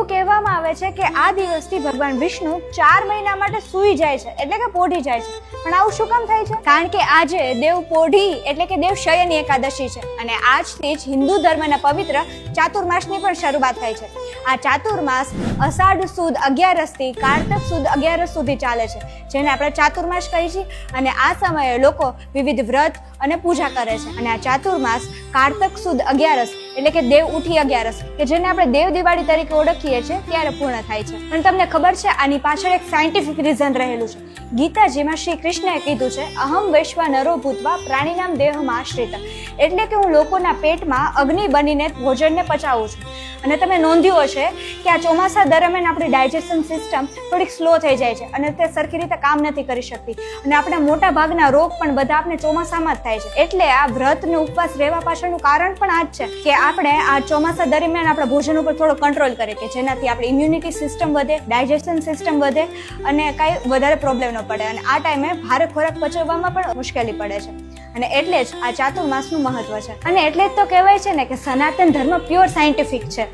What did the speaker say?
એવું કહેવામાં આવે છે કે આ દિવસથી ભગવાન વિષ્ણુ 4 મહિના માટે સૂઈ જાય છે, એટલે કે પોઢી જાય છે. પણ આવું શું કામ થાય છે? કારણ કે આજે દેવ પોઢી એટલે કે દેવ શયન એકાદશી છે અને આજથી જ હિન્દુ ધર્મના પવિત્ર ચાતુર્માસની પણ શરૂઆત થાય છે. આ ચાતુર્માસ અષાઢ સુદ 11 થી કારતક સુદ 11 સુધી ચાલે છે, જેને આપણે ચાતુર્માસ કહીએ છીએ. અને આ સમયે લોકો વિવિધ વ્રત અને પૂજા કરે છે. અને આ ચાતુર્માસ કારતક સુદ 11 એટલે કે દેવ ઉઠી 11 કે જેને આપણે દેવ દિવાળી તરીકે ઓળખીએ છીએ ત્યારે પૂર્ણ થાય છે. પણ તમને ખબર છે આની પાછળ એક સાયન્ટિફિક રીઝન રહેલું છે. ગીતાજીમાં શ્રી કૃષ્ણએ કીધું છે, અહમ વૈશ્વા નરો ભૂતવા પ્રાણીનામ દેહમાં આશ્રિત, એટલે કે હું લોકોના પેટમાં અગ્નિ બનીને ભોજનને પચાવું છું. અને તમે નોંધ્યું હશે કે આ ચોમાસા દરમિયાન આપણી ડાયજેશન સિસ્ટમ થોડીક સ્લો થઈ જાય છે અને તે સરખી રીતે કામ નથી કરી શકતી. અને આપણા મોટા ભાગના રોગ પણ બધા આપણે ચોમાસામાં જ થાય છે. એટલે આ વ્રત અને ઉપવાસ રહેવા પાછળનું કારણ પણ આ જ છે કે આપણે આ ચોમાસા દરમિયાન આપણા ભોજન ઉપર થોડો કંટ્રોલ કરીએ, કે જેનાથી આપણી ઇમ્યુનિટી સિસ્ટમ વધે, ડાયજેશન સિસ્ટમ વધે અને કાંઈ વધારે પ્રોબ્લેમ ન પડે. અને આ ટાઈમે ભારે ખોરાક પચવવામાં પણ મુશ્કેલી પડે છે. અને એટલે જ આ ચાતુર્માસનું મહત્વ છે. અને એટલે જ તો કહેવાય છે ને કે સનાતન ધર્મ પ્યોર સાયન્ટિફિક છે.